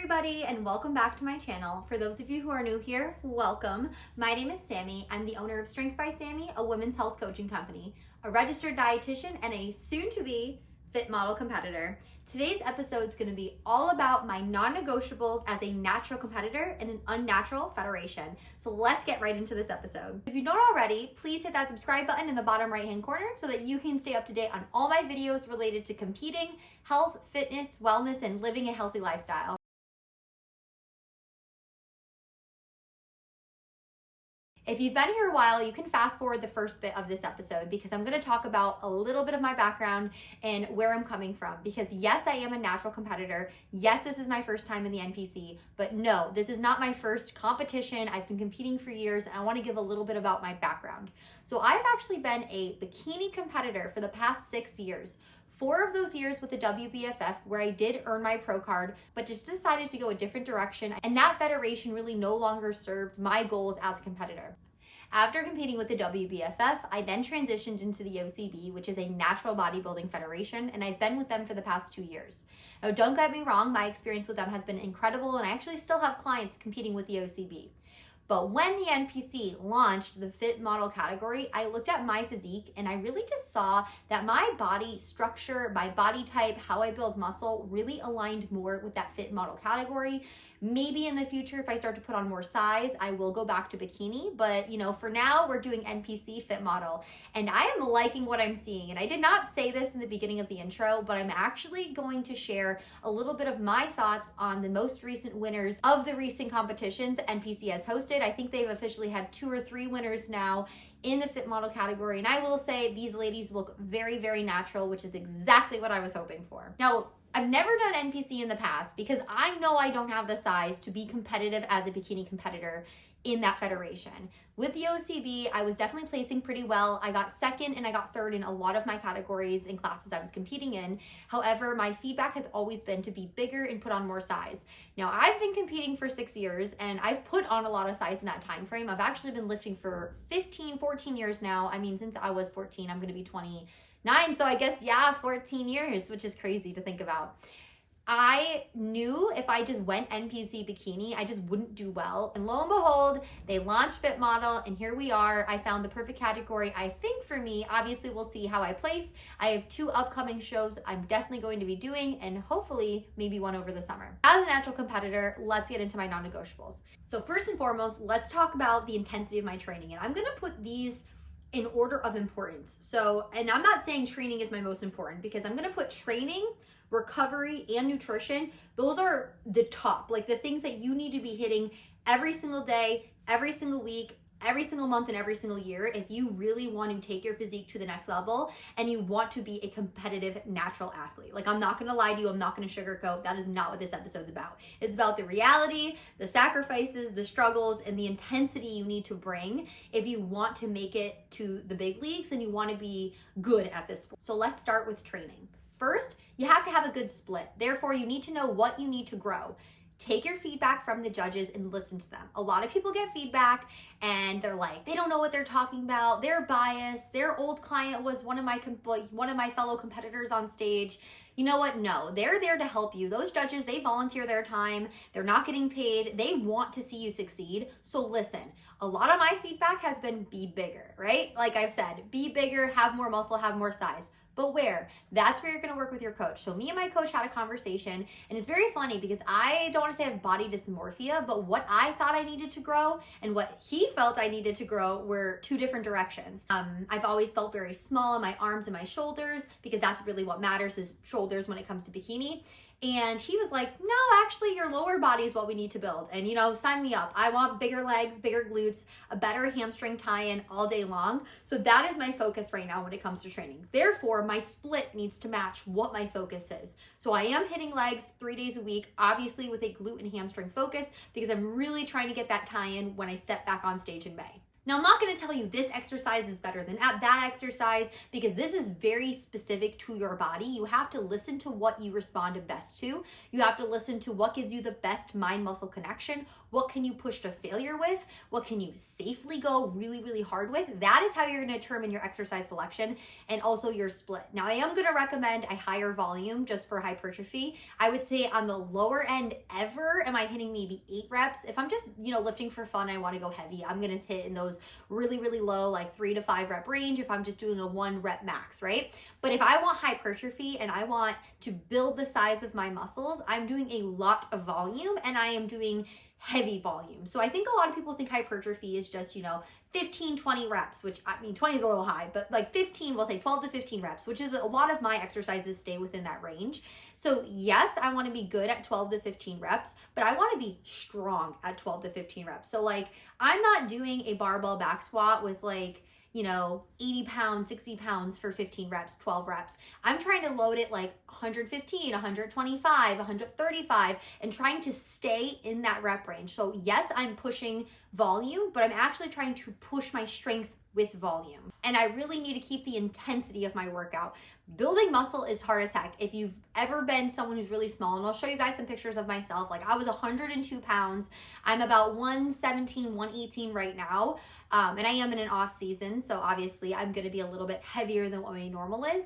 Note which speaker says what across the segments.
Speaker 1: everybody, and welcome back to my channel. For those of you who are new here, welcome. My name is Sammy. I'm the owner of Strength by Sammy, a women's health coaching company, a registered dietitian, and a soon-to-be fit model competitor. Today's episode is going to be all about my non-negotiables as a natural competitor in an unnatural federation. So let's get right into this episode. If you're not already, please hit that subscribe button in the bottom right-hand corner so that you can stay up to date on all my videos related to competing, health, fitness, wellness, and living a healthy lifestyle. If you've been here a while, you can fast forward the first bit of this episode because I'm going to talk about a little bit of my background and where I'm coming from. Because yes, I am a natural competitor. Yes, this is my first time in the NPC, but no, this is not my first competition. I've been competing for years and I want to give a little bit about my background. So I've actually been a bikini competitor for the past 6 years. 4 of those years with the WBFF where I did earn my pro card, but just decided to go a different direction, and that federation really no longer served my goals as a competitor. After competing with the WBFF, I then transitioned into the OCB, which is a natural bodybuilding federation, and I've been with them for the past 2 years. Now, don't get me wrong, my experience with them has been incredible, and I actually still have clients competing with the OCB. But when the NPC launched the fit model category, I looked at my physique and I really just saw that my body structure, my body type, how I build muscle really aligned more with that fit model category. Maybe in the future, if I start to put on more size, I will go back to bikini. But for now, we're doing NPC Fit Model. And I am liking what I'm seeing. And I did not say this in the beginning of the intro, but I'm actually going to share a little bit of my thoughts on the most recent winners of the recent competitions that NPC has hosted. I think they've officially had 2 or 3 winners now in the fit model category. And I will say these ladies look very, very natural, which is exactly what I was hoping for. Now, I've never done NPC in the past because I know I don't have the size to be competitive as a bikini competitor in that federation. With the OCB, I was definitely placing pretty well. I got 2nd and I got 3rd in a lot of my categories and classes I was competing in. However, my feedback has always been to be bigger and put on more size. Now, I've been competing for 6 years and I've put on a lot of size in that time frame. I've actually been lifting for 14 years now. I mean, since I was 14, I'm going to be 29, so I guess, 14 years, which is crazy to think about. I knew if I just went NPC bikini, I just wouldn't do well. And lo and behold, they launched Fit Model, and here we are. I found the perfect category, I think, for me. Obviously, we'll see how I place. I have 2 upcoming shows I'm definitely going to be doing, and hopefully maybe one over the summer. As a natural competitor, let's get into my non-negotiables. So first and foremost, let's talk about the intensity of my training. And I'm gonna put these in order of importance. So, and I'm not saying training is my most important because I'm gonna put training, recovery, and nutrition. Those are the top, like the things that you need to be hitting every single day, every single week, every single month, and every single year if you really want to take your physique to the next level and you want to be a competitive natural athlete. Like, I'm not gonna lie to you, I'm not gonna sugarcoat. That is not what this episode's about. It's about the reality, the sacrifices, the struggles, and the intensity you need to bring if you want to make it to the big leagues and you want to be good at this sport. So let's start with training. First, you have to have a good split. Therefore, you need to know what you need to grow. Take your feedback from the judges and listen to them. A lot of people get feedback and they're like, they don't know what they're talking about. They're biased. Their old client was one of my fellow competitors on stage. You know what? No, they're there to help you. Those judges, they volunteer their time. They're not getting paid. They want to see you succeed. So listen, a lot of my feedback has been be bigger, right? Like I've said, be bigger, have more muscle, have more size. But where? That's where you're gonna work with your coach. So me and my coach had a conversation, and it's very funny because I don't wanna say I have body dysmorphia, but what I thought I needed to grow and what he felt I needed to grow were 2 different directions. I've always felt very small in my arms and my shoulders because that's really what matters is shoulders when it comes to bikini. And he was like, no, actually your lower body is what we need to build. And sign me up. I want bigger legs, bigger glutes, a better hamstring tie-in all day long. So that is my focus right now when it comes to training. Therefore, my split needs to match what my focus is. So I am hitting legs 3 days a week, obviously with a glute and hamstring focus because I'm really trying to get that tie-in when I step back on stage in May. Now, I'm not going to tell you this exercise is better than that exercise because this is very specific to your body. You have to listen to what you respond best to. You have to listen to what gives you the best mind-muscle connection. What can you push to failure with? What can you safely go really, really hard with? That is how you're going to determine your exercise selection and also your split. Now, I am going to recommend a higher volume just for hypertrophy. I would say on the lower end ever, am I hitting maybe 8 reps? If I'm just, lifting for fun, I want to go heavy, I'm going to hit in those really, really low, like 3 to 5 rep range if I'm just doing a 1 rep max, right? But if I want hypertrophy and I want to build the size of my muscles, I'm doing a lot of volume and I am doing heavy volume. So I think a lot of people think hypertrophy is just, 15, 20 reps, which 20 is a little high, but like 15, we'll say 12 to 15 reps, which is a lot of my exercises stay within that range. So yes, I want to be good at 12 to 15 reps, but I want to be strong at 12 to 15 reps. So like, I'm not doing a barbell back squat with 80 pounds, 60 pounds for 15 reps, 12 reps. I'm trying to load it like 115, 125, 135, and trying to stay in that rep range. So yes, I'm pushing volume, but I'm actually trying to push my strength with volume. And I really need to keep the intensity of my workout. Building muscle is hard as heck. If you've ever been someone who's really small, and I'll show you guys some pictures of myself, like I was 102 pounds. I'm about 117, 118 right now. And I am in an off season. So obviously I'm going to be a little bit heavier than what my normal is.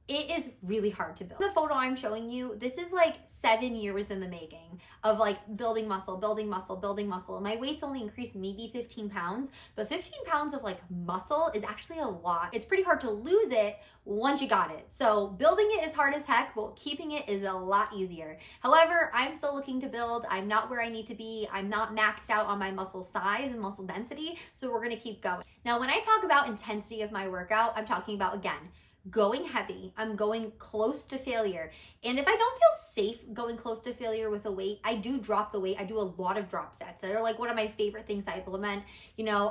Speaker 1: It is really hard to build. The photo I'm showing you, this is like 7 years in the making of like building muscle, building muscle, building muscle. And my weight's only increased maybe 15 pounds, but 15 pounds of like muscle is actually a lot. It's pretty hard to lose it once you got it. So building it is hard as heck, but keeping it is a lot easier. However, I'm still looking to build. I'm not where I need to be. I'm not maxed out on my muscle size and muscle density. So we're gonna keep going. Now, when I talk about intensity of my workout, I'm talking about, again, going heavy. I'm going close to failure. And if I don't feel safe going close to failure with a weight, I do drop the weight. I do a lot of drop sets. They're like one of my favorite things I implement.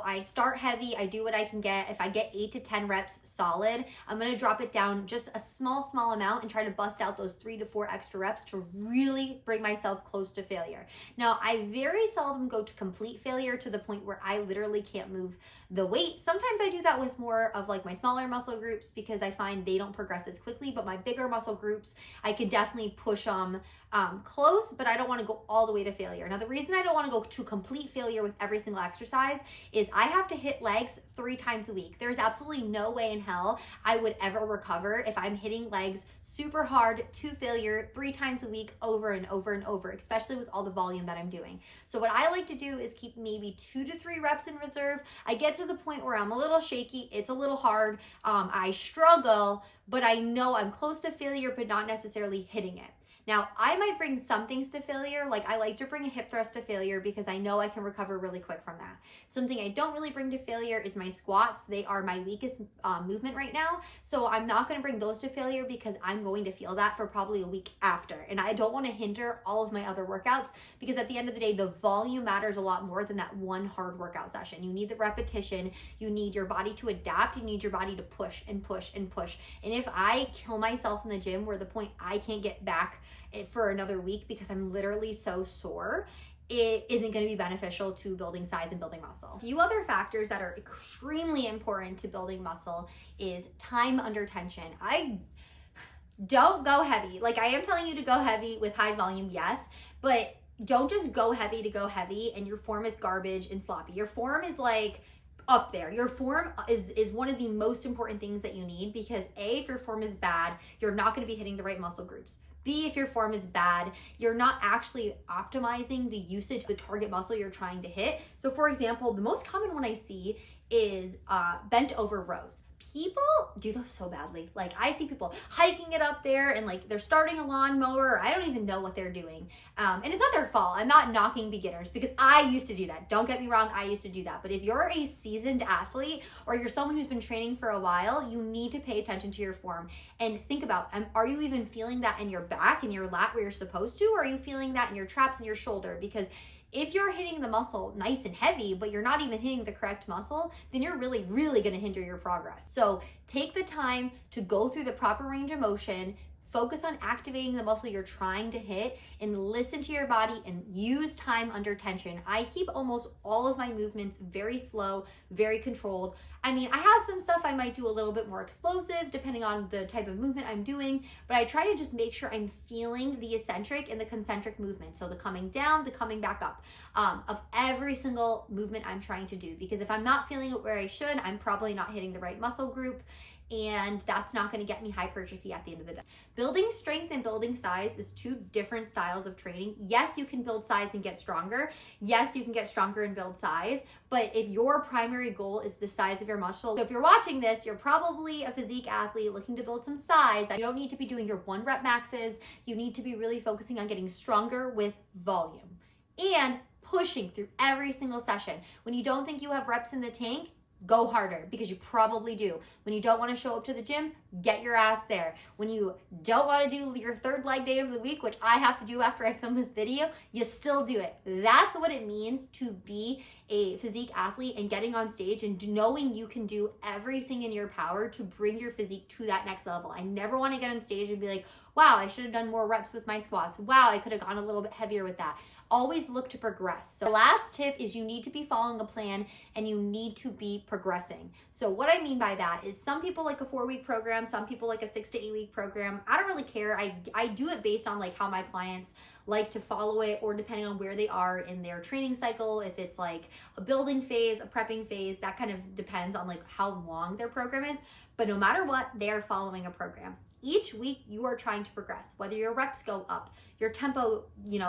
Speaker 1: I start heavy, I do what I can get. If I get 8 to 10 reps solid, I'm going to drop it down just a small amount and try to bust out those 3 to 4 extra reps to really bring myself close to failure. Now, I very seldom go to complete failure to the point where I literally can't move the weight. Sometimes I do that with more of like my smaller muscle groups because I find they don't progress as quickly, but my bigger muscle groups, I can definitely push them close, but I don't want to go all the way to failure. Now, the reason I don't want to go to complete failure with every single exercise is I have to hit legs 3 times a week. There's absolutely no way in hell I would ever recover if I'm hitting legs super hard to failure 3 times a week over and over and over, especially with all the volume that I'm doing. So what I like to do is keep maybe 2 to 3 reps in reserve. I get to the point where I'm a little shaky. It's a little hard. I struggle, but I know I'm close to failure, but not necessarily hitting it. Now, I might bring some things to failure, like I like to bring a hip thrust to failure because I know I can recover really quick from that. Something I don't really bring to failure is my squats. They are my weakest movement right now, so I'm not going to bring those to failure because I'm going to feel that for probably a week after, and I don't want to hinder all of my other workouts because at the end of the day, the volume matters a lot more than that one hard workout session. You need the repetition, you need your body to adapt, you need your body to push and push and push. And if I kill myself in the gym where the point I can't get back for another week because I'm literally so sore, it isn't going to be beneficial to building size and building muscle. A few other factors that are extremely important to building muscle is time under tension. I don't go heavy. Like, I am telling you to go heavy with high volume, yes, but don't just go heavy to go heavy and your form is garbage and sloppy. Your form is like up there. Your form is one of the most important things that you need because A, if your form is bad, you're not going to be hitting the right muscle groups. B, if your form is bad, you're not actually optimizing the usage of the target muscle you're trying to hit. So for example, the most common one I see is bent over rows. People do those so badly. Like, I see people hiking it up there and like they're starting a lawnmower. I don't even know what they're doing. And it's not their fault. I'm not knocking beginners because I used to do that. Don't get me wrong. I used to do that. But if you're a seasoned athlete or you're someone who's been training for a while, you need to pay attention to your form and think about, are you even feeling that in your back and your lat where you're supposed to? Or are you feeling that in your traps and your shoulder? Because if you're hitting the muscle nice and heavy, but you're not even hitting the correct muscle, then you're really, really going to hinder your progress. So take the time to go through the proper range of motion, Focus on activating the muscle you're trying to hit and listen to your body and use time under tension. I keep almost all of my movements very slow, very controlled. I mean, I have some stuff I might do a little bit more explosive depending on the type of movement I'm doing, but I try to just make sure I'm feeling the eccentric and the concentric movement. So the coming down, the coming back up of every single movement I'm trying to do. Because if I'm not feeling it where I should, I'm probably not hitting the right muscle group, and that's not going to get me hypertrophy at the end of the day. Building strength and building size is two different styles of training. Yes, you can build size and get stronger. Yes, you can get stronger and build size. But if your primary goal is the size of your muscle, so if you're watching this, you're probably a physique athlete looking to build some size. You don't need to be doing your 1 rep maxes. You need to be really focusing on getting stronger with volume and pushing through every single session. When you don't think you have reps in the tank, go harder, because you probably do. When you don't want to show up to the gym, get your ass there. When you don't want to do your 3rd leg day of the week, which I have to do after I film this video, you still do it. That's what it means to be a physique athlete and getting on stage and knowing you can do everything in your power to bring your physique to that next level. I never want to get on stage and be like, wow, I should have done more reps with my squats. Wow, I could have gone a little bit heavier with that. Always look to progress. So the last tip is you need to be following a plan and you need to be progressing. So what I mean by that is some people like a 4-week program, some people like a 6 to 8 week program. I don't really care. I do it based on like how my clients like to follow it, or depending on where they are in their training cycle. If it's like a building phase, a prepping phase, that kind of depends on like how long their program is. But no matter what, they are following a program. Each week you are trying to progress, whether your reps go up, your tempo,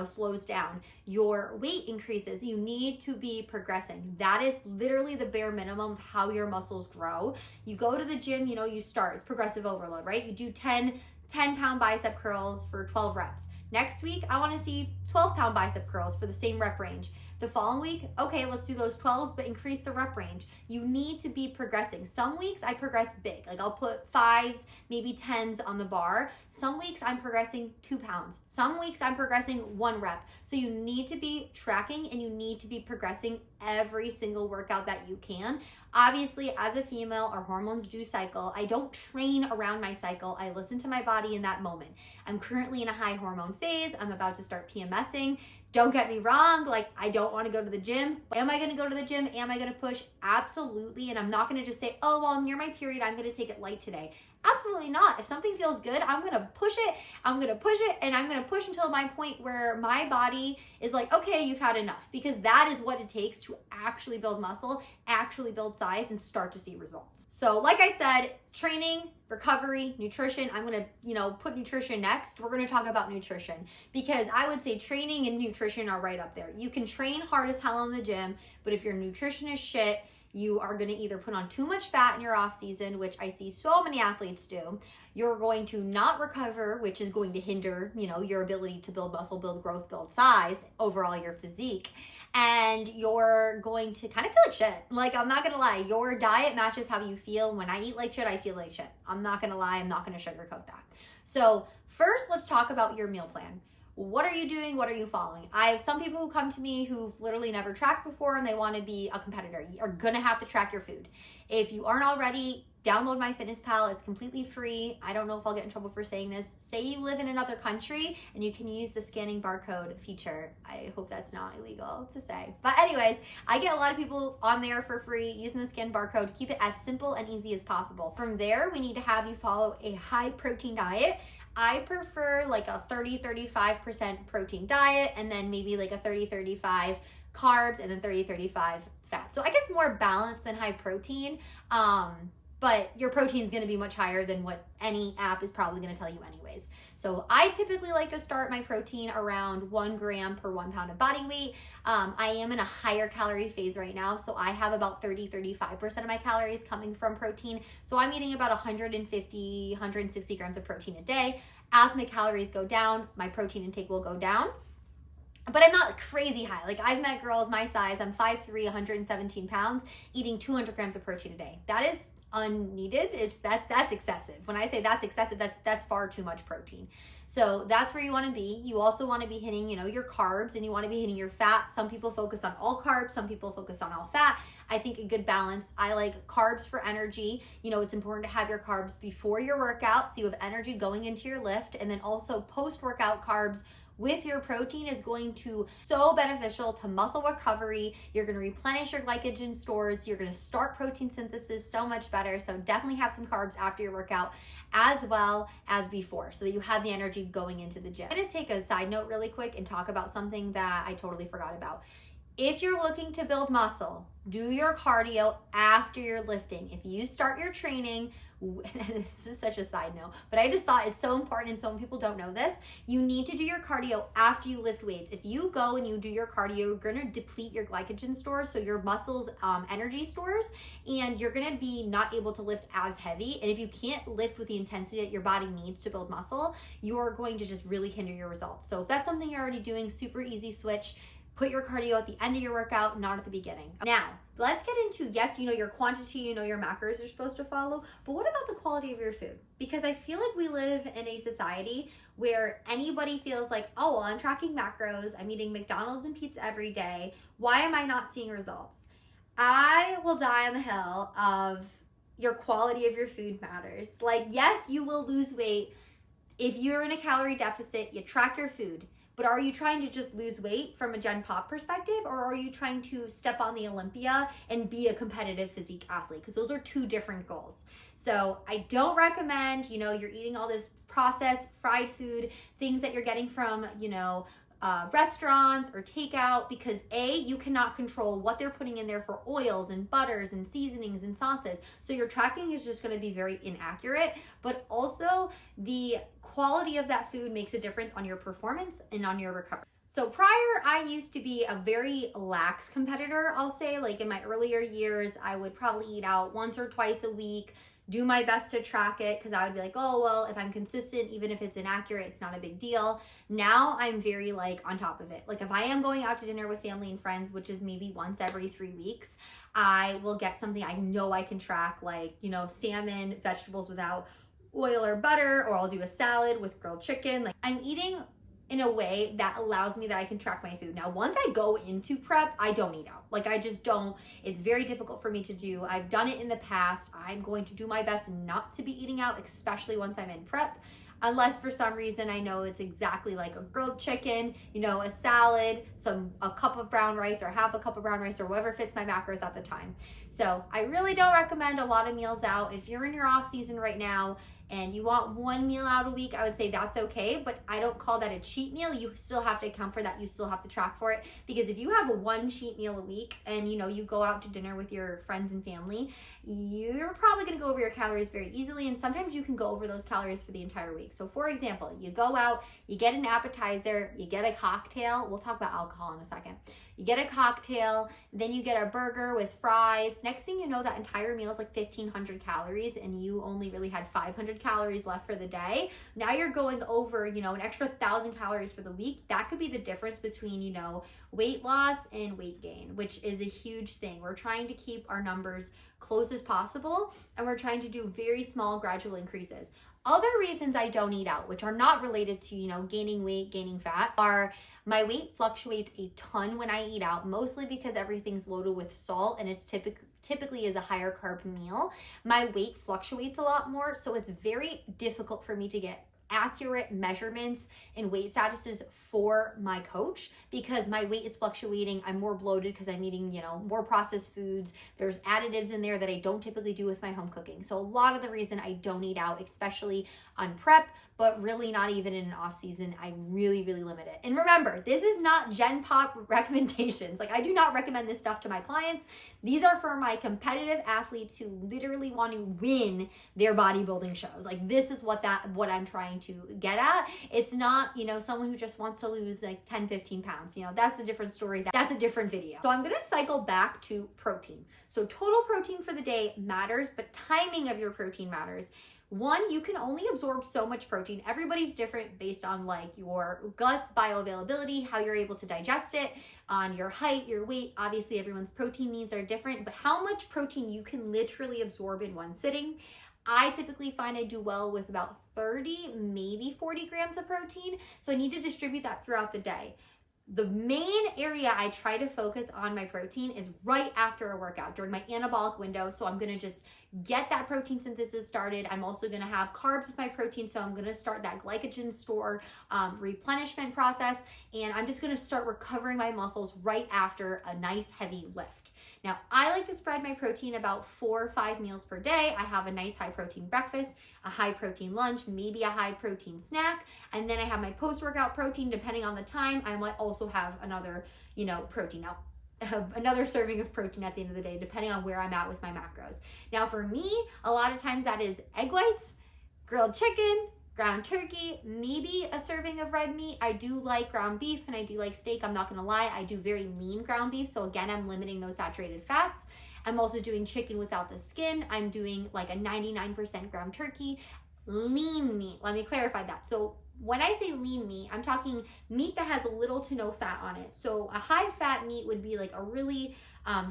Speaker 1: slows down, your weight increases. You need to be progressing. That is literally the bare minimum of how your muscles grow. You go to the gym, you start, it's progressive overload, right? You do 10 pound bicep curls for 12 reps. Next week, I want to see 12 pound bicep curls for the same rep range. The following week, okay, let's do those 12s, but increase the rep range. You need to be progressing. Some weeks I progress big, like I'll put 5s, maybe 10s on the bar. Some weeks I'm progressing 2 pounds. Some weeks I'm progressing 1 rep. So you need to be tracking and you need to be progressing every single workout that you can. Obviously, as a female, our hormones do cycle. I don't train around my cycle. I listen to my body in that moment. I'm currently in a high hormone phase. I'm about to start PMSing. Don't get me wrong, like I don't want to go to the gym. Am I going to go to the gym? Am I going to push? Absolutely. And I'm not going to just say, oh, well, I'm near my period, I'm going to take it light today. Absolutely not. If something feels good, I'm going to push it. I'm going to push it, and I'm going to push until my point where my body is like, okay, you've had enough, because that is what it takes to actually build muscle, actually build size, and start to see results. So like I said, training, recovery, nutrition. I'm going to, put nutrition next. We're going to talk about nutrition, because I would say training and nutrition are right up there. You can train hard as hell in the gym, but if your nutrition is shit, you are going to either put on too much fat in your off season, which I see so many athletes do. You're going to not recover, which is going to hinder, your ability to build muscle, build growth, build size, overall your physique. And you're going to kind of feel like shit. Like, I'm not going to lie, your diet matches how you feel. When I eat like shit, I feel like shit. I'm not going to lie. I'm not going to sugarcoat that. So first, let's talk about your meal plan. What are you doing? What are you following? I have some people who come to me who've literally never tracked before and they want to be a competitor. You're going to have to track your food. If you aren't already, download MyFitnessPal. It's completely free. I don't know if I'll get in trouble for saying this. Say you live in another country and you can use the scanning barcode feature. I hope that's not illegal to say. But anyways, I get a lot of people on there for free using the scan barcode. Keep it as simple and easy as possible. From there, we need to have you follow a high protein diet. I prefer like a 30-35% protein diet, and then maybe like a 30-35 carbs, and then 30-35 fat. So I guess more balanced than high protein, but your protein is going to be much higher than what any app is probably going to tell you anyways. So I typically like to start my protein around 1 gram per 1 pound of body weight. I am in a higher calorie phase right now, so I have about 30-35% of my calories coming from protein. So I'm eating about 150-160 grams of protein a day. As my calories go down, my protein intake will go down. But I'm not crazy high. Like, I've met girls my size, I'm 5'3", 117 pounds, eating 200 grams of protein a day. That is unneeded. That's excessive. When I say that's excessive, that's far too much protein. So that's where you want to be. You also want to be hitting, your carbs, and you want to be hitting your fat. Some people focus on all carbs, some people focus on all fat. I think a good balance. I like carbs for energy. It's important to have your carbs before your workout so you have energy going into your lift, and then also post-workout carbs with your protein is going to so beneficial to muscle recovery. You're going to replenish your glycogen stores. You're going to start protein synthesis so much better. So definitely have some carbs after your workout as well as before so that you have the energy going into the gym. I'm going to take a side note really quick and talk about something that I totally forgot about. If you're looking to build muscle, do your cardio after you're lifting. If you start your training, this is such a side note, but I just thought it's so important and some people don't know this. You need to do your cardio after you lift weights. If you go and you do your cardio, you're going to deplete your glycogen stores, so your muscles' energy stores, and you're going to be not able to lift as heavy. And if you can't lift with the intensity that your body needs to build muscle, you're going to just really hinder your results. So if that's something you're already doing, super easy switch. Put your cardio at the end of your workout, not at the beginning. Now, let's get into, yes, your quantity, your macros you're supposed to follow, but what about the quality of your food? Because I feel like we live in a society where anybody feels like, oh, well, I'm tracking macros, I'm eating McDonald's and pizza every day, why am I not seeing results? I will die on the hill of your quality of your food matters. Like, yes, you will lose weight if you're in a calorie deficit, you track your food. But are you trying to just lose weight from a Gen Pop perspective, or are you trying to step on the Olympia and be a competitive physique athlete? Because those are two different goals. So I don't recommend, you're eating all this processed fried food, things that you're getting from, restaurants or takeout, because you cannot control what they're putting in there for oils and butters and seasonings and sauces. So your tracking is just going to be very inaccurate, but also the quality of that food makes a difference on your performance and on your recovery. So prior, I used to be a very lax competitor, I'll say. Like in my earlier years, I would probably eat out once or twice a week, do my best to track it, because I would be like, oh, well, if I'm consistent, even if it's inaccurate, it's not a big deal. Now I'm very on top of it. Like if I am going out to dinner with family and friends, which is maybe once every 3 weeks, I will get something I know I can track, like, salmon, vegetables without oil or butter, or I'll do a salad with grilled chicken. Like I'm eating in a way that allows me that I can track my food. Now, once I go into prep, I don't eat out. Like I just don't. It's very difficult for me to do. I've done it in the past. I'm going to do my best not to be eating out, especially once I'm in prep. Unless for some reason I know it's exactly like a grilled chicken, a salad, a cup of brown rice or half a cup of brown rice or whatever fits my macros at the time. So I really don't recommend a lot of meals out. If you're in your off season right now and you want one meal out a week, I would say that's okay, but I don't call that a cheat meal. You still have to account for that. You still have to track for it, because if you have a one cheat meal a week and you go out to dinner with your friends and family, you're probably going to go over your calories very easily, and sometimes you can go over those calories for the entire week. So for example, you go out, you get an appetizer, you get a cocktail. We'll talk about alcohol in a second. You get a cocktail, then you get a burger with fries. Next thing you know, that entire meal is like 1,500 calories and you only really had 500 calories left for the day. Now you're going over, an extra 1,000 calories for the week. That could be the difference between, weight loss and weight gain, which is a huge thing. We're trying to keep our numbers close as possible, and we're trying to do very small gradual increases. Other reasons I don't eat out, which are not related to, gaining weight, gaining fat, are my weight fluctuates a ton when I eat out, mostly because everything's loaded with salt and it's typically is a higher carb meal. My weight fluctuates a lot more, so it's very difficult for me to get accurate measurements and weight statuses for my coach, because my weight is fluctuating. I'm more bloated because I'm eating, more processed foods. There's additives in there that I don't typically do with my home cooking. So a lot of the reason I don't eat out, especially on prep, but really not even in an off season, I really, really limit it. And remember, this is not Gen Pop recommendations. Like I do not recommend this stuff to my clients. These are for my competitive athletes who literally want to win their bodybuilding shows. Like this is what I'm trying to get at. It's not, someone who just wants to lose like 10, 15 pounds. That's a different story. That's a different video. So I'm going to cycle back to protein. So total protein for the day matters, but timing of your protein matters. One, you can only absorb so much protein. Everybody's different based on like your guts bioavailability, how you're able to digest it, on your height, your weight. Obviously everyone's protein needs are different, but how much protein you can literally absorb in one sitting. I typically find I do well with about 30, maybe 40 grams of protein. So I need to distribute that throughout the day. The main area I try to focus on my protein is right after a workout during my anabolic window. So I'm going to just get that protein synthesis started. I'm also going to have carbs with my protein. So I'm going to start that glycogen store replenishment process. And I'm just going to start recovering my muscles right after a nice heavy lift. Now, I like to spread my protein about 4 or 5 meals per day. I have a nice high protein breakfast, a high protein lunch, maybe a high protein snack, and then I have my post-workout protein. Depending on the time, I might also have another, protein. Now, another serving of protein at the end of the day, depending on where I'm at with my macros. Now, for me, a lot of times that is egg whites, grilled chicken, ground turkey, maybe a serving of red meat. I do like ground beef and I do like steak. I'm not gonna lie, I do very lean ground beef. So again, I'm limiting those saturated fats. I'm also doing chicken without the skin. I'm doing like a 99% ground turkey. Lean meat, let me clarify that. So when I say lean meat, I'm talking meat that has little to no fat on it. So a high fat meat would be like a really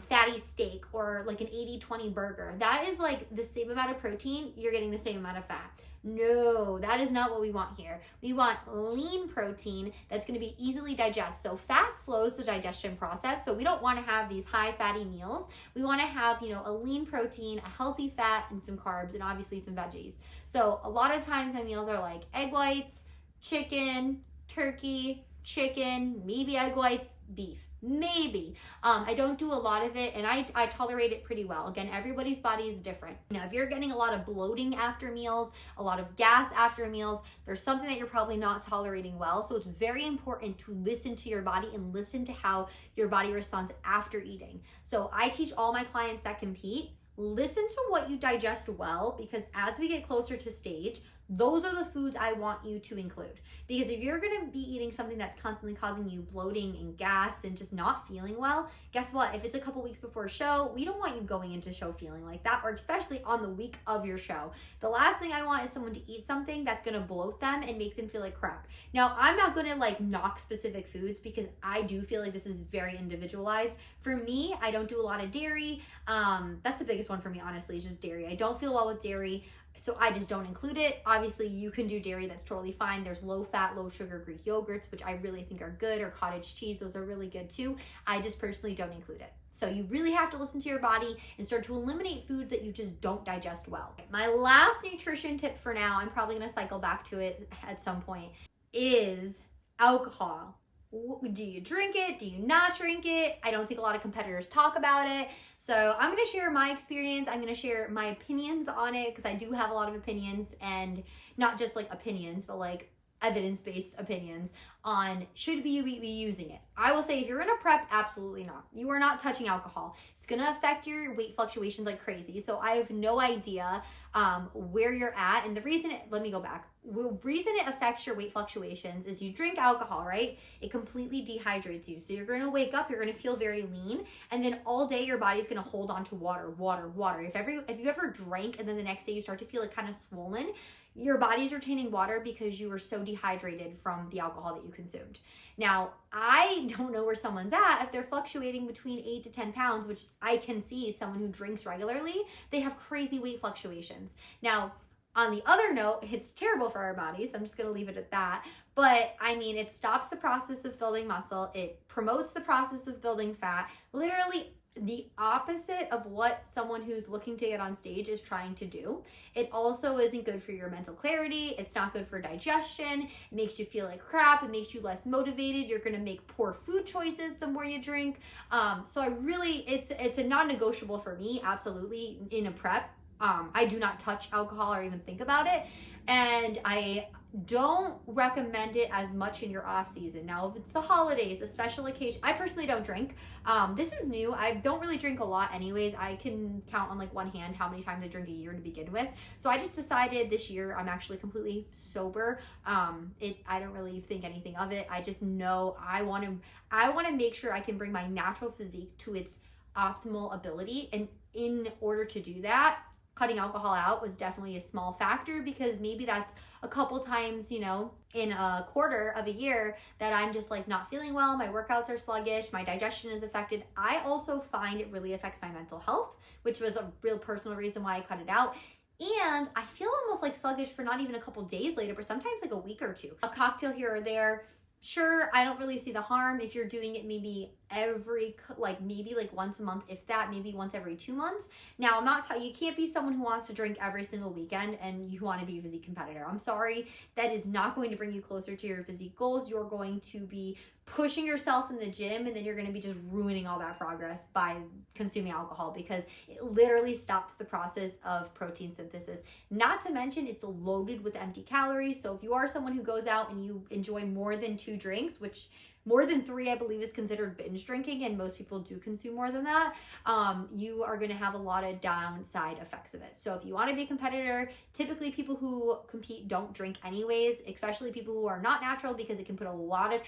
Speaker 1: fatty steak or like an 80-20 burger. That is like the same amount of protein, you're getting the same amount of fat. No, that is not what we want here. We want lean protein that's going to be easily digested. So fat slows the digestion process. So we don't want to have these high fatty meals. We want to have, a lean protein, a healthy fat, and some carbs, and obviously some veggies. So a lot of times my meals are like egg whites, chicken, turkey, chicken, maybe egg whites, beef. Maybe. I don't do a lot of it and I tolerate it pretty well. Again, everybody's body is different. Now, if you're getting a lot of bloating after meals, a lot of gas after meals, there's something that you're probably not tolerating well. So it's very important to listen to your body and listen to how your body responds after eating. So I teach all my clients that compete, listen to what you digest well, because as we get closer to stage, those are the foods I want you to include. Because if you're gonna be eating something that's constantly causing you bloating and gas and just not feeling well, guess what? If it's a couple weeks before a show, we don't want you going into show feeling like that, or especially on the week of your show. The last thing I want is someone to eat something that's gonna bloat them and make them feel like crap. Now, I'm not gonna knock specific foods because I do feel like this is very individualized. For me, I don't do a lot of dairy. That's the biggest one for me, honestly, is just dairy. I don't feel well with dairy, so I just don't include it. Obviously, you can do dairy, that's totally fine. There's low fat, low sugar Greek yogurts, which I really think are good, or cottage cheese, those are really good too. I just personally don't include it. So you really have to listen to your body and start to eliminate foods that you just don't digest well. My last nutrition tip for now, I'm probably gonna cycle back to it at some point, is alcohol. Do you drink it? Do you not drink it? I don't think a lot of competitors talk about it. So I'm going to share my experience. I'm going to share my opinions on it because I do have a lot of opinions, and not just opinions, but evidence-based opinions on should we be using it. I will say if you're in a prep, absolutely not. You are not touching alcohol. It's going to affect your weight fluctuations like crazy. So I have no idea where you're at. And the reason, let me go back. The reason it affects your weight fluctuations is you drink alcohol, right? It completely dehydrates you. So you're going to wake up, you're going to feel very lean. And then all day your body's going to hold on to water. If you ever drank and then the next day you start to feel kind of swollen, your body's retaining water because you were so dehydrated from the alcohol that you consumed. Now, I don't know where someone's at. If they're fluctuating between 8 to 10 pounds, which I can see someone who drinks regularly, they have crazy weight fluctuations. Now, on the other note, it's terrible for our bodies. I'm just going to leave it at that. But I mean, it stops the process of building muscle. It promotes the process of building fat. Literally the opposite of what someone who's looking to get on stage is trying to do. It also isn't good for your mental clarity. It's not good for digestion. It makes you feel like crap. It makes you less motivated. You're going to make poor food choices the more you drink. So it's a non-negotiable for me, absolutely, in a prep. I do not touch alcohol or even think about it. And I don't recommend it as much in your off season. Now, if it's the holidays, a special occasion, I personally don't drink. This is new. I don't really drink a lot anyways. I can count on one hand how many times I drink a year to begin with. So I just decided this year I'm actually completely sober. I don't really think anything of it. I just know I want to make sure I can bring my natural physique to its optimal ability. And in order to do that, cutting alcohol out was definitely a small factor, because maybe that's a couple times, in a quarter of a year that I'm just like not feeling well, my workouts are sluggish, my digestion is affected. I also find it really affects my mental health, which was a real personal reason why I cut it out. And I feel almost like sluggish for not even a couple days later, but sometimes like a week or two. A cocktail here or there, sure, I don't really see the harm if you're doing it maybe maybe once a month, if that, maybe once every 2 months. Now, I'm not you can't be someone who wants to drink every single weekend and you want to be a physique competitor. I'm sorry, that is not going to bring you closer to your physique goals. You're going to be pushing yourself in the gym, and then you're going to be just ruining all that progress by consuming alcohol, because it literally stops the process of protein synthesis. Not to mention, it's loaded with empty calories. So if you are someone who goes out and you enjoy more than 2 drinks, which more than 3, I believe, is considered binge drinking, and most people do consume more than that, you are going to have a lot of downside effects of it. So if you want to be a competitor, typically people who compete don't drink anyways, especially people who are not natural, because it can put a lot of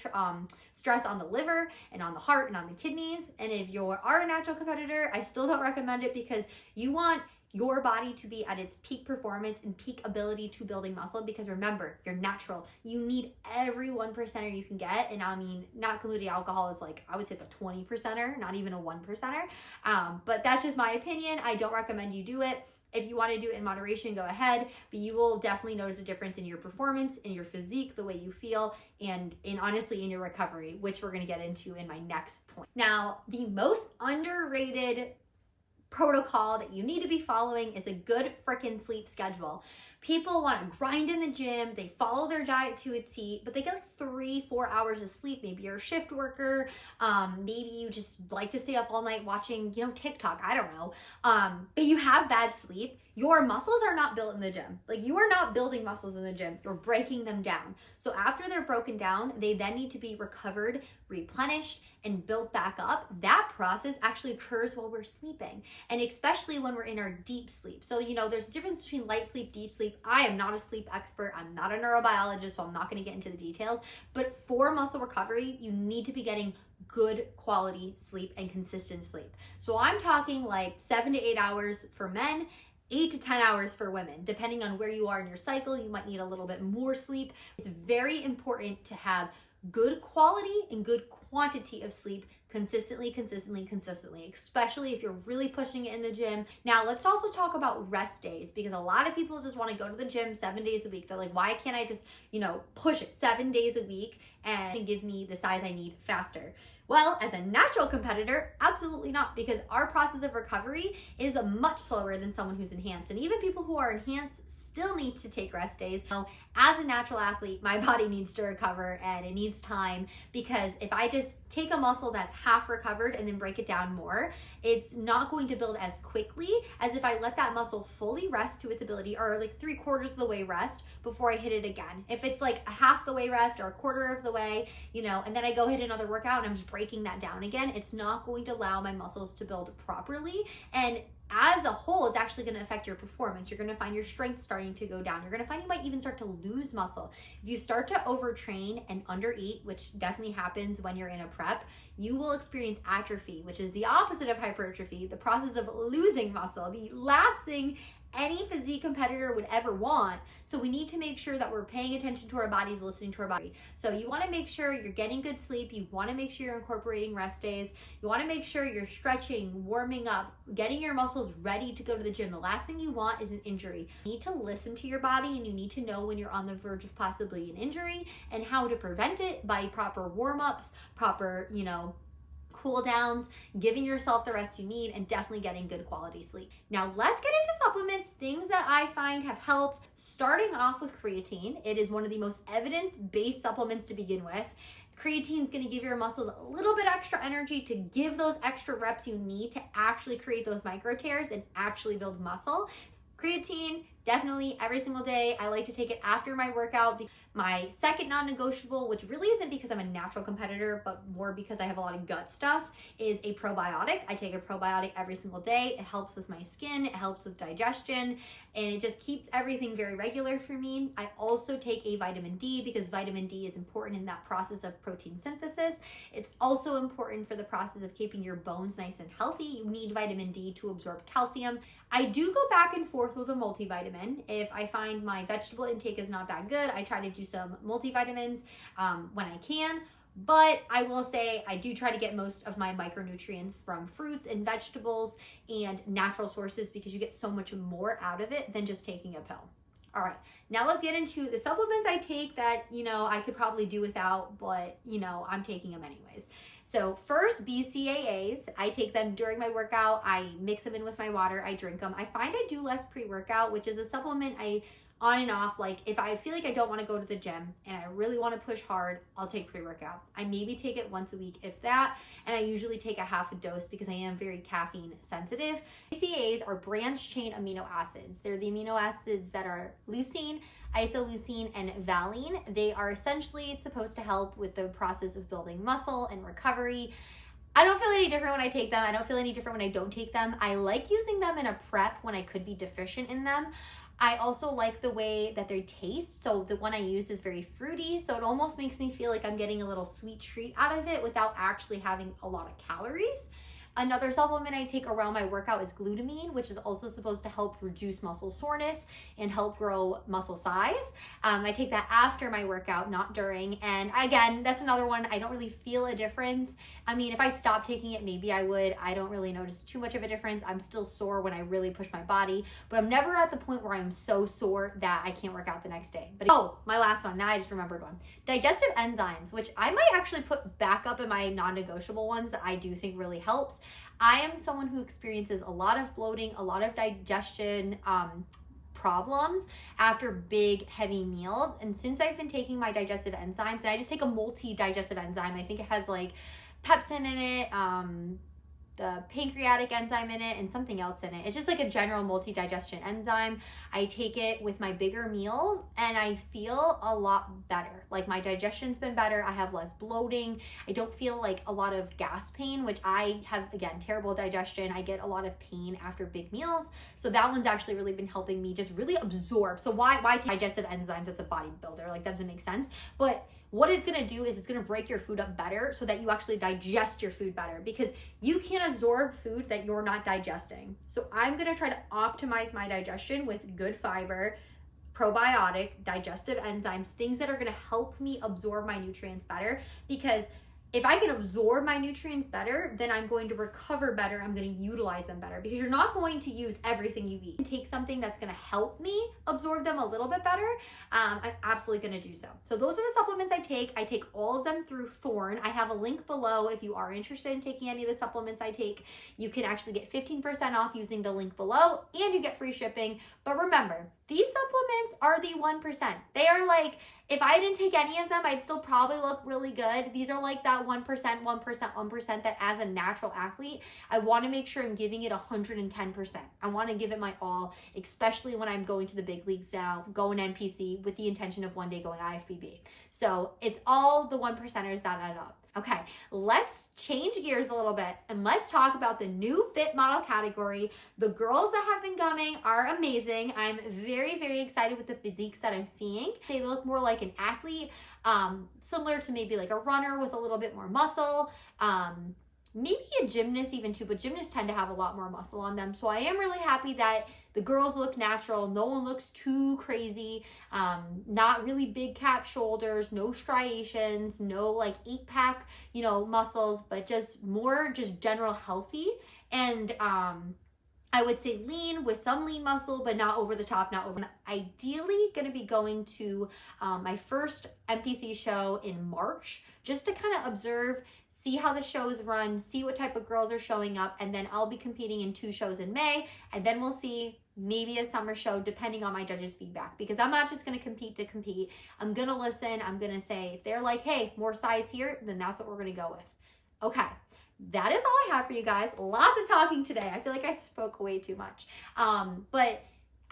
Speaker 1: stress on the liver and on the heart and on the kidneys. And if you are a natural competitor, I still don't recommend it, because you want your body to be at its peak performance and peak ability to building muscle, because remember, you're natural. You need every 1%er you can get. And I mean, not including alcohol is I would say the 20%er, not even a 1%er. But that's just my opinion. I don't recommend you do it. If you want to do it in moderation, go ahead, but you will definitely notice a difference in your performance, in your physique, the way you feel, and honestly in your recovery, which we're going to get into in my next point. Now, the most underrated protocol that you need to be following is a good freaking sleep schedule. People want to grind in the gym, they follow their diet to a T, but they get 3-4 hours of sleep. Maybe you're a shift worker, maybe you just like to stay up all night watching, TikTok, I don't know. But you have bad sleep, your muscles are not built in the gym. You are not building muscles in the gym, you're breaking them down. So after they're broken down, they then need to be recovered, replenished, and built back up. That process actually occurs while we're sleeping, and especially when we're in our deep sleep. So, there's a difference between light sleep, deep sleep. I am not a sleep expert. I'm not a neurobiologist, so I'm not going to get into the details. But for muscle recovery, you need to be getting good quality sleep and consistent sleep. So I'm talking 7 to 8 hours for men, 8 to 10 hours for women. Depending on where you are in your cycle, you might need a little bit more sleep. It's very important to have good quality and good quantity of sleep consistently, especially if you're really pushing it in the gym. Now, let's also talk about rest days, because a lot of people just want to go to the gym 7 days a week. They're like, why can't I just, push it 7 days a week and give me the size I need faster? Well, as a natural competitor, absolutely not, because our process of recovery is much slower than someone who's enhanced. And even people who are enhanced still need to take rest days. So as a natural athlete, my body needs to recover, and it needs time, because if I just take a muscle that's half recovered and then break it down more, it's not going to build as quickly as if I let that muscle fully rest to its ability, or 3/4 of the way rest before I hit it again. If it's a half the way rest or a quarter of the way, and then I go hit another workout and I'm just breaking that down again, it's not going to allow my muscles to build properly. And as a whole, it's actually going to affect your performance. You're going to find your strength starting to go down. You're going to find you might even start to lose muscle. If you start to overtrain and undereat, which definitely happens when you're in a prep, you will experience atrophy, which is the opposite of hypertrophy, the process of losing muscle, the last thing any physique competitor would ever want. So we need to make sure that we're paying attention to our bodies, listening to our body. So you want to make sure you're getting good sleep. You want to make sure you're incorporating rest days. You want to make sure you're stretching, warming up, getting your muscles ready to go to the gym. The last thing you want is an injury. You need to listen to your body, and you need to know when you're on the verge of possibly an injury and how to prevent it by proper warm-ups, proper, cool downs, giving yourself the rest you need, and definitely getting good quality sleep. Now let's get into supplements, things that I find have helped. Starting off with creatine. It is one of the most evidence-based supplements to begin with. Creatine is going to give your muscles a little bit extra energy to give those extra reps you need to actually create those micro tears and actually build muscle. Creatine definitely every single day. I like to take it after my workout. My second non-negotiable, which really isn't because I'm a natural competitor, but more because I have a lot of gut stuff, is a probiotic. I take a probiotic every single day. It helps with my skin, it helps with digestion, and it just keeps everything very regular for me. I also take a vitamin D because vitamin D is important in that process of protein synthesis. It's also important for the process of keeping your bones nice and healthy. You need vitamin D to absorb calcium. I do go back and forth with a multivitamin. If I find my vegetable intake is not that good, I try to do some multivitamins when I can. But I will say I do try to get most of my micronutrients from fruits and vegetables and natural sources because you get so much more out of it than just taking a pill. All right, now let's get into the supplements I take that, I could probably do without, but, I'm taking them anyways. So first, BCAAs. I take them during my workout. I mix them in with my water. I drink them. I find I do less pre-workout, which is a supplement I on and off. Like if I feel like I don't want to go to the gym and I really want to push hard, I'll take pre-workout. I maybe take it once a week, if that, and I usually take a half a dose because I am very caffeine sensitive. BCAAs are branched chain amino acids. They're the amino acids that are leucine, isoleucine, and valine. They are essentially supposed to help with the process of building muscle and recovery. I don't feel any different when I take them. I don't feel any different when I don't take them. I like using them in a prep when I could be deficient in them. I also like the way that they taste. So the one I use is very fruity. So it almost makes me feel like I'm getting a little sweet treat out of it without actually having a lot of calories. Another supplement I take around my workout is glutamine, which is also supposed to help reduce muscle soreness and help grow muscle size. I take that after my workout, not during. And again, that's another one. I don't really feel a difference. I mean, if I stopped taking it, maybe I would. I don't really notice too much of a difference. I'm still sore when I really push my body, but I'm never at the point where I'm so sore that I can't work out the next day. But my last one. Now I just remembered one. Digestive enzymes, which I might actually put back up in my non-negotiable ones that I do think really helps. I am someone who experiences a lot of bloating, a lot of digestion problems after big, heavy meals. And since I've been taking my digestive enzymes, and I just take a multi-digestive enzyme, I think it has like pepsin in it, the pancreatic enzyme in it, and something else in it. It's just like a general multi-digestion enzyme. I take it with my bigger meals and I feel a lot better. Like my digestion's been better. I have less bloating. I don't feel like a lot of gas pain, which I have, again, terrible digestion. I get a lot of pain after big meals. So that one's actually really been helping me just really absorb. So why take digestive enzymes as a bodybuilder? Like that doesn't make sense. But what it's gonna do is it's gonna break your food up better so that you actually digest your food better, because you can't absorb food that you're not digesting. So I'm gonna try to optimize my digestion with good fiber, probiotic, digestive enzymes, things that are gonna help me absorb my nutrients better, because if I can absorb my nutrients better, then I'm going to recover better. I'm going to utilize them better, because you're not going to use everything you eat. Take something that's going to help me absorb them a little bit better. I'm absolutely going to do so. So those are the supplements I take. I take all of them through Thorne. I have a link below if you are interested in taking any of the supplements I take. You can actually get 15% off using the link below, and you get free shipping. But remember, these supplements are the 1%. They are like, if I didn't take any of them, I'd still probably look really good. These are like that 1% that as a natural athlete, I want to make sure I'm giving it 110%. I want to give it my all, especially when I'm going to the big leagues now, going NPC with the intention of one day going IFBB. So it's all the 1%ers that add up. Okay, let's change gears a little bit and let's talk about the new fit model category. The girls that have been coming are amazing. I'm very, very excited with the physiques that I'm seeing. They look more like an athlete, similar to maybe like a runner with a little bit more muscle. Maybe a gymnast even too, but gymnasts tend to have a lot more muscle on them. So I am really happy that the girls look natural. No one looks too crazy. Not really big cap shoulders, no striations, no like 8-pack, muscles, but just more just general healthy. And I would say lean with some lean muscle, but not over the top, not over. I'm ideally going to be going to my first NPC show in March, just to kind of observe, see how the shows run, see what type of girls are showing up, and then I'll be competing in 2 shows in May, and then we'll see maybe a summer show depending on my judges' feedback, because I'm not just going to compete to compete. I'm going to listen. I'm going to say, if they're like, hey, more size here, then that's what we're going to go with. Okay. That is all I have for you guys. Lots of talking today. I feel like I spoke way too much. But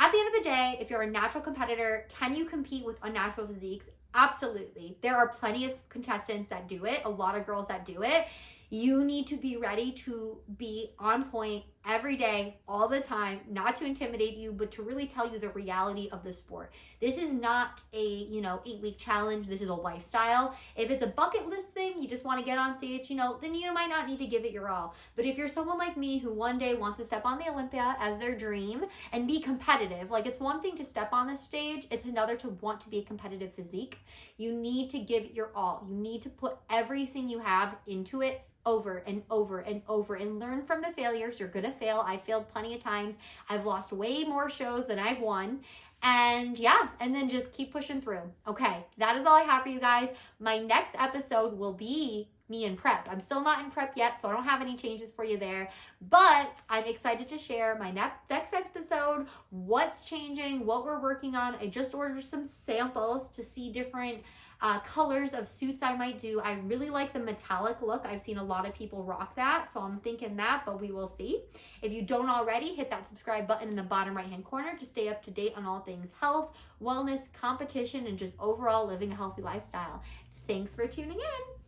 Speaker 1: At the end of the day, if you're a natural competitor, can you compete with unnatural physiques? Absolutely. There are plenty of contestants that do it, a lot of girls that do it. You need to be ready to be on point every day, all the time, not to intimidate you, but to really tell you the reality of the sport. This is not a, 8-week challenge. This is a lifestyle. If it's a bucket list thing, you just want to get on stage, then you might not need to give it your all. But if you're someone like me who one day wants to step on the Olympia as their dream and be competitive, like it's one thing to step on the stage, it's another to want to be a competitive physique. You need to give it your all. You need to put everything you have into it over and over and over and learn from the failures. You're gonna fail. I failed plenty of times. I've lost way more shows than I've won. And then just keep pushing through. Okay, that is all I have for you guys. My next episode will be me in prep. I'm still not in prep yet, so I don't have any changes for you there, but I'm excited to share my next episode, what's changing, what we're working on. I just ordered some samples to see different colors of suits I might do. I really like the metallic look. I've seen a lot of people rock that, so I'm thinking that, but we will see. If you don't already, hit that subscribe button in the bottom right-hand corner to stay up to date on all things health, wellness, competition, and just overall living a healthy lifestyle. Thanks for tuning in.